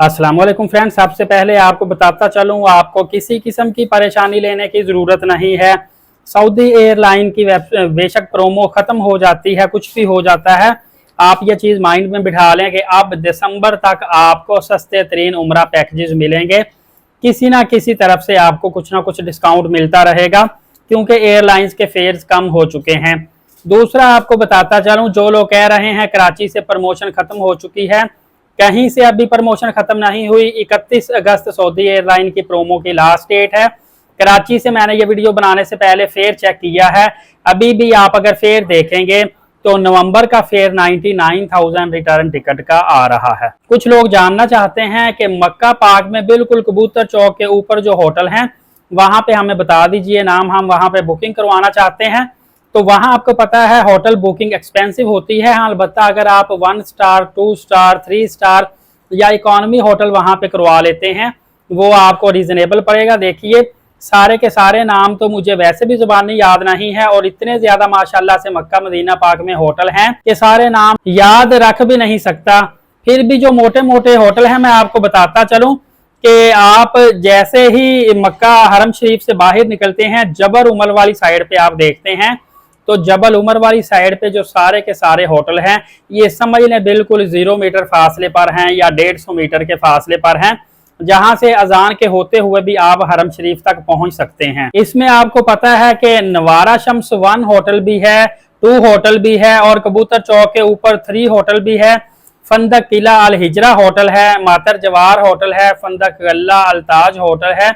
अस्सलाम वालेकुम फ्रेंड्स, सबसे पहले आपको बताता चलूं, आपको किसी किस्म की परेशानी लेने की ज़रूरत नहीं है। सऊदी एयरलाइन की बेशक प्रोमो ख़त्म हो जाती है, कुछ भी हो जाता है, आप ये चीज़ माइंड में बिठा लें कि अब दिसंबर तक आपको सस्ते तरीन उम्रा पैकेजेस मिलेंगे। किसी ना किसी तरफ से आपको कुछ ना कुछ डिस्काउंट मिलता रहेगा, क्योंकि एयरलाइंस के फेयर्स कम हो चुके हैं। दूसरा आपको बताता चलूं, जो लोग कह रहे हैं कराची से प्रमोशन ख़त्म हो चुकी है, कहीं से अभी प्रमोशन खत्म नहीं हुई। 31 अगस्त सऊदी एयरलाइन की प्रोमो की लास्ट डेट है। कराची से मैंने ये वीडियो बनाने से पहले फेयर चेक किया है, अभी भी आप अगर फेयर देखेंगे तो नवंबर का फेयर 99,000 रिटर्न टिकट का आ रहा है। कुछ लोग जानना चाहते हैं कि मक्का पार्क में बिल्कुल कबूतर चौक के ऊपर जो होटल है, वहां पे हमें बता दीजिए नाम, हम वहां पे बुकिंग करवाना चाहते हैं। तो वहां आपको पता है होटल बुकिंग एक्सपेंसिव होती है। हाँ, अलबत्ता अगर आप 1 स्टार 2 स्टार 3 स्टार या इकोनॉमी होटल वहां पे करवा लेते हैं, वो आपको रीजनेबल पड़ेगा। देखिए, सारे के सारे नाम तो मुझे वैसे भी जुबानी याद नहीं है, और इतने ज्यादा माशाल्लाह से मक्का मदीना पाक में होटल हैं कि सारे नाम याद रख भी नहीं सकता। फिर भी जो मोटे मोटे होटल हैं मैं आपको बताता चलूं कि आप जैसे ही मक्का हरम शरीफ से बाहर निकलते हैं, जबर उमर वाली साइड पे आप देखते हैं, तो जबल उमर वाली साइड पे जो सारे के सारे होटल हैं, ये समझ लें बिल्कुल 0 मीटर फासले पर हैं या 150 मीटर के फासले पर हैं, जहां से अजान के होते हुए भी आप हरम शरीफ तक पहुंच सकते हैं। इसमें आपको पता है कि नवारा शम्स 1 होटल भी है, 2 होटल भी है, और कबूतर चौक के ऊपर 3 होटल भी है। फंदक किला अल हिजरा होटल है, मातर जवार होटल है, फंदक गल्ला अल्ताज होटल है,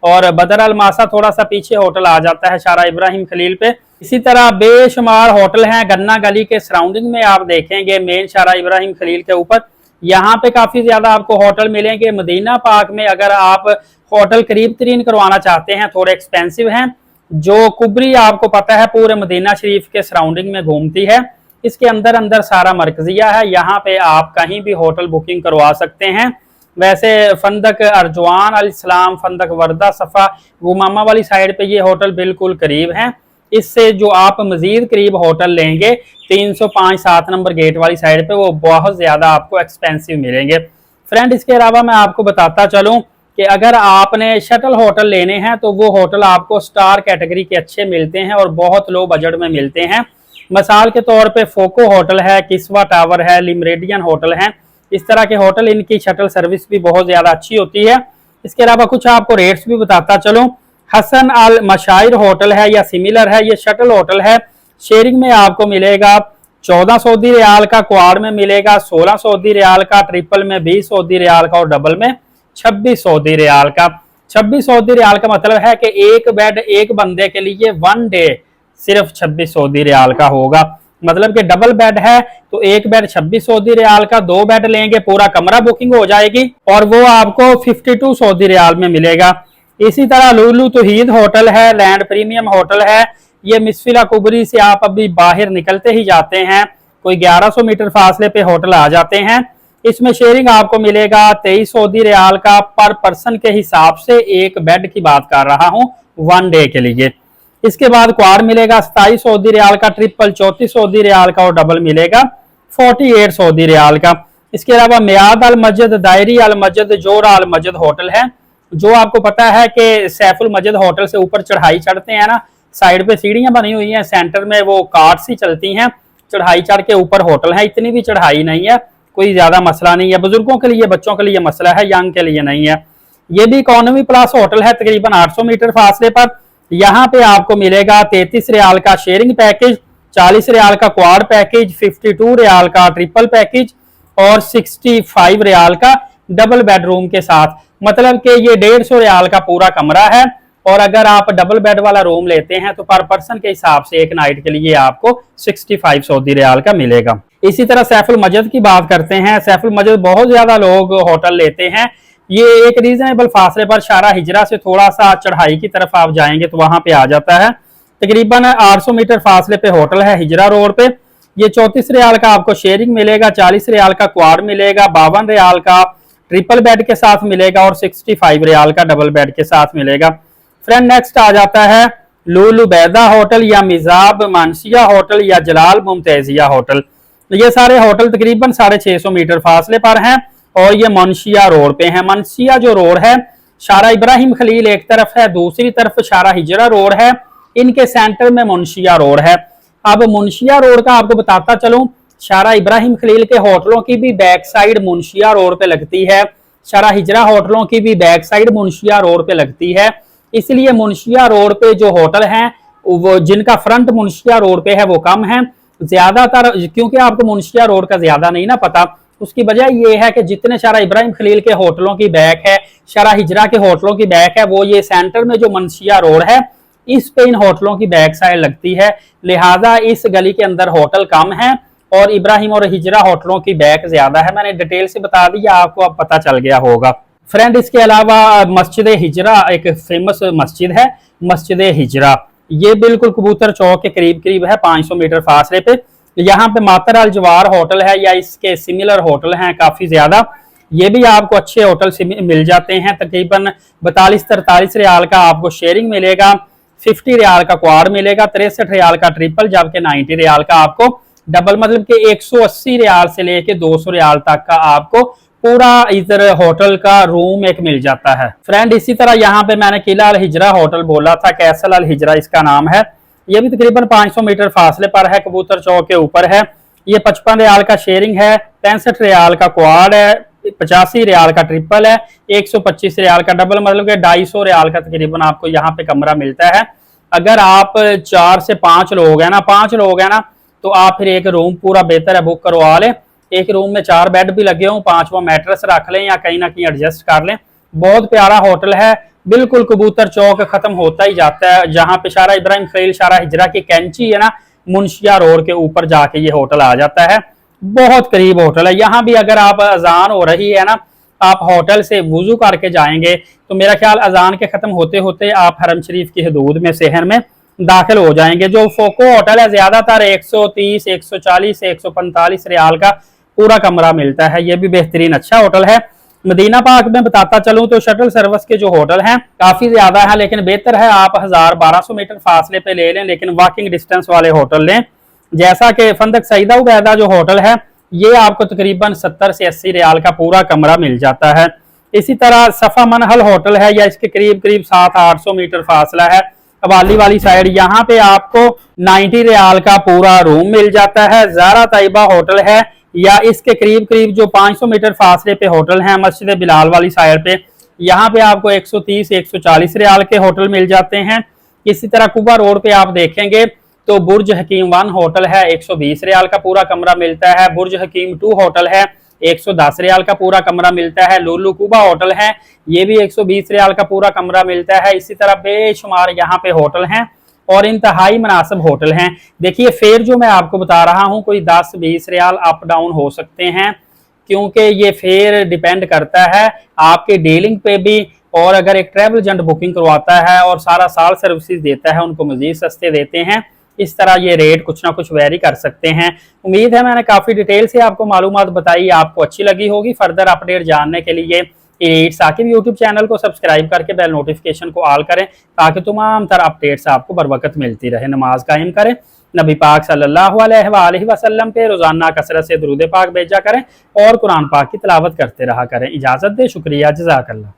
और बदर अल मासा थोड़ा सा पीछे होटल आ जाता है शारा इब्राहिम खलील पे। इसी तरह बेशुमार होटल हैं गन्ना गली के सराउंडिंग में, आप देखेंगे मेन शारा इब्राहिम खलील के ऊपर, यहाँ पे काफी ज्यादा आपको होटल मिलेंगे। मदीना पाक में अगर आप होटल करीब तरीन करवाना चाहते हैं, थोड़े एक्सपेंसिव हैं। जो कुबरी आपको पता है पूरे मदीना शरीफ के सराउंडिंग में घूमती है, इसके अंदर अंदर सारा मरकजिया है, यहाँ पे आप कहीं भी होटल बुकिंग करवा सकते हैं। वैसे फंदक अर्जवान अल इस्लाम, फंदक वर्दा सफा गुमामा वाली साइड पे ये होटल बिल्कुल करीब हैं। इससे जो आप मजीद करीब होटल लेंगे 305-7 नंबर गेट वाली साइड पे, वो बहुत ज्यादा आपको एक्सपेंसिव मिलेंगे। फ्रेंड, इसके अलावा मैं आपको बताता चलूं कि अगर आपने शटल होटल लेने हैं तो वो होटल आपको स्टार कैटेगरी के अच्छे मिलते हैं और बहुत लो बजट में मिलते हैं। मिसाल के तौर पे फोको होटल है, किस्वा टावर है, लिमरेडियन होटल है, इस तरह के होटल, इनकी शटल सर्विस भी बहुत ज्यादा अच्छी होती है। इसके अलावा कुछ आपको रेट्स भी बताता चलूं, हसन अल मशाइर होटल है या सिमिलर है, ये शटल होटल है, शेयरिंग में आपको मिलेगा 14 सऊदी रियाल का, क्वाड में मिलेगा 16 सऊदी रियाल का, ट्रिपल में 20 सऊदी रियाल का, और डबल में 26 सऊदी रियाल का। 26 सऊदी रियाल का मतलब है कि एक बेड एक बंदे के लिए 1 डे सिर्फ 26 सऊदी रियाल का होगा। मतलब कि डबल बेड है तो एक बेड 26 सऊदी रियाल का, 2 बेड लेंगे पूरा कमरा बुकिंग हो जाएगी, और वो आपको 52 सऊदी रियाल में मिलेगा। इसी तरह लुलु तौहीद होटल है, लैंड प्रीमियम होटल है, ये मिसफिला कुबरी से आप अभी बाहर निकलते ही जाते हैं, कोई 1100 मीटर फासले पे होटल आ जाते हैं। इसमें शेयरिंग आपको मिलेगा 23 सऊदी रियाल का पर पर्सन के हिसाब से, एक बेड की बात कर रहा हूं 1 डे के लिए। इसके बाद क्वाड मिलेगा 27 सऊदी रियाल का, ट्रिपल 34 सऊदी रियाल का, और डबल मिलेगा 48 सऊदी रियाल का। इसके अलावा मियाद अल मस्जिद, दायरी अल मस्जिद, जोरा अल मस्जिद होटल है, जो आपको पता है कि सैफुल मस्जिद होटल से ऊपर चढ़ाई चढ़ते हैं ना, साइड पे सीढ़ियां बनी हुई हैं, सेंटर में वो कार्ट्स ही चलती हैं, चढ़ाई चढ़ के ऊपर होटल है। इतनी भी चढ़ाई नहीं है, कोई ज्यादा मसला नहीं है, बुजुर्गों के लिए बच्चों के लिए मसला है, यंग के लिए नहीं है। ये भी इकोनॉमी प्लस होटल है, तकरीबन 800 मीटर फासले पर। यहाँ पे आपको मिलेगा 33 रियाल का शेयरिंग पैकेज, 40 रियाल का क्वाड पैकेज, 52 रियाल का ट्रिपल पैकेज, और 65 रियाल का डबल बेडरूम के साथ। मतलब कि ये 150 रियाल का पूरा कमरा है, और अगर आप डबल बेड वाला रूम लेते हैं तो पर पर्सन के हिसाब से एक नाइट के लिए आपको 65 सऊदी रियाल का मिलेगा। इसी तरह सैफुल मस्जिद की बात करते हैं। सैफुल मस्जिद बहुत ज्यादा लोग होटल लेते हैं, ये एक रीजनेबल फासले पर शारा हिजरा से थोड़ा सा चढ़ाई की तरफ आप जाएंगे तो वहां पे आ जाता है। तकरीबन 800 मीटर फासले पे होटल है हिजरा रोड पे। ये 34 रियाल का आपको शेयरिंग मिलेगा, 40 रियाल का क्वाड मिलेगा, 52 रियाल का ट्रिपल बेड के साथ मिलेगा, और 65 रियाल का डबल बेड के साथ मिलेगा। फ्रेंड, नेक्स्ट आ जाता है लुलु बैदा होटल या मिजाब मानसिया होटल या जलाल मुमताजिया होटल। ये सारे होटल तकरीबन 650 मीटर फासले पर हैं। और ये मुनशिया रोड पे है। मुनशिया जो रोड है, शारा इब्राहिम खलील एक तरफ है, दूसरी तरफ शारा हिजरा रोड है, इनके सेंटर में मुनशिया रोड है। अब मुनशिया रोड का आपको बताता चलूं, शारा इब्राहिम खलील के होटलों की भी बैक साइड मुनशिया रोड पे लगती है, शारा हिजरा होटलों की भी बैक साइड मुनशिया रोड पे लगती है। इसलिए मुनशिया रोड पे जो होटल हैं वो जिनका फ्रंट मुनशिया रोड पे है वो कम है ज्यादातर, क्योंकि आपको मुनशिया रोड का ज्यादा नहीं ना पता। उसकी वजह यह है कि जितने शारा इब्राहिम खलील के होटलों की बैक है, शारा हिजरा के होटलों की बैक है, वो ये सेंटर में जो मुनशिया रोड है इस पे इन होटलों की बैक साइड लगती है। लिहाजा इस गली के अंदर होटल कम है और इब्राहिम और हिजरा होटलों की बैक ज्यादा है। मैंने डिटेल से बता दिया, आपको अब पता चल गया होगा। फ्रेंड, इसके अलावा मस्जिद हिजरा एक फेमस मस्जिद है, मस्जिद हिजरा। ये बिल्कुल कबूतर चौक के करीब है, 500 मीटर फासले पे। यहाँ पे मातर अल जवार होटल है या इसके सिमिलर होटल हैं काफी ज्यादा। ये भी आपको अच्छे होटल मिल जाते हैं। तकरीबन 42-43 रियाल का आपको शेयरिंग मिलेगा, 50 रियाल का क्वाड मिलेगा, 63 रियाल का ट्रिपल, जबकि 90 रियाल का आपको डबल, मतलब कि 180 रियाल से लेके 200 रियाल तक का आपको पूरा इधर होटल का रूम एक मिल जाता है। फ्रेंड, इसी तरह यहाँ पे मैंने किला अल हिजरा होटल बोला था, कैसल अल हिजरा इसका नाम है। ये भी तकरीबन 500 मीटर फासले पर है, कबूतर चौक के ऊपर है। ये 55 रियाल का शेयरिंग है, 65 रियाल का क्वाड है, 85 रियाल का ट्रिपल है, 125 रियाल का डबल, मतलब कि 250 रियाल का तकरीबन आपको यहाँ पे कमरा मिलता है। अगर आप 4 से 5 लोग हैं ना, 5 लोग हैं ना, तो आप फिर एक रूम पूरा बेहतर है बुक करवा लें। एक रूम में 4 बेड भी लगे हों, 5वां मैट्रेस रख लें या कहीं ना कहीं एडजस्ट कर लें। बहुत प्यारा होटल है, बिल्कुल कबूतर चौक खत्म होता ही जाता है, जहां पे शारा इब्राहिम खलील शारा हिजरा की कैंची है ना, मुनशिया रोड के ऊपर जाके ये होटल आ जाता है। बहुत करीब होटल है। यहाँ भी अगर आप अजान हो रही है ना, आप होटल से वुजू करके जाएंगे तो मेरा ख्याल अजान के खत्म होते होते आप हरम शरीफ की हदूद में, शहर में दाखिल हो जाएंगे। जो फोको होटल है ज्यादातर 130, 140, 145 रियाल का पूरा कमरा मिलता है। ये भी बेहतरीन अच्छा होटल है। मदीना पाक में बताता चलूं तो शटल सर्विस के जो होटल हैं काफी ज्यादा है, लेकिन बेहतर है आप 1000-1200 मीटर फासले पे ले लें, लेकिन वॉकिंग डिस्टेंस वाले होटल लें। जैसा कि फंदक सईदा उबैदा जो होटल है, ये आपको तकरीबन 70 से 80 रियाल का पूरा कमरा मिल जाता है। इसी तरह सफा मनहल होटल है, या इसके करीब 700-800 मीटर फासला है हवाली वाली साइड, यहाँ पे आपको 90 रियाल का पूरा रूम मिल जाता है। ज़ारा तैयबा होटल है, या इसके करीब जो 500 मीटर फासले पे होटल है मस्जिद बिलाल वाली साइड पे, यहाँ पे आपको 130-140 रियाल के होटल मिल जाते हैं। इसी तरह कुबा रोड पे आप देखेंगे तो बुर्ज हकीम 1 होटल है, 120 रियाल का पूरा कमरा मिलता है। बुर्ज हकीम 2 होटल है, 110 रियाल का पूरा कमरा मिलता है। लुलु कुबा होटल है, ये भी 120 रियाल का पूरा कमरा मिलता है। इसी तरह बेशुमार यहाँ पे होटल हैं और इंतहाई मुनासिब होटल हैं। देखिए फेयर जो मैं आपको बता रहा हूँ कोई 10-20 रियाल अप डाउन हो सकते हैं, क्योंकि ये फेयर डिपेंड करता है आपके डीलिंग पे भी, और अगर एक ट्रैवल एजेंट बुकिंग करवाता है और सारा साल सर्विसेज देता है उनको मजीद सस्ते देते हैं। इस तरह ये रेट कुछ ना कुछ वेरी कर सकते हैं। उम्मीद है मैंने काफी डिटेल से आपको मालूमात बताई, आपको अच्छी लगी होगी। फर्दर अपडेट जानने के लिए साकिब यूट्यूब चैनल को सब्सक्राइब करके बेल नोटिफिकेशन को ऑल करें, ताकि तमाम तरह अपडेट्स आपको बर वक्त मिलती रहे। नमाज कायम करें, नबी पाक सल्लल्लाहु अलैहि वसल्लम पे रोजाना कसरत से दुरूद पाक भेजा करें और कुरान पाक की तिलावत करते रहा करें। इजाजत दे, शुक्रिया, जज़ाकल्लाह।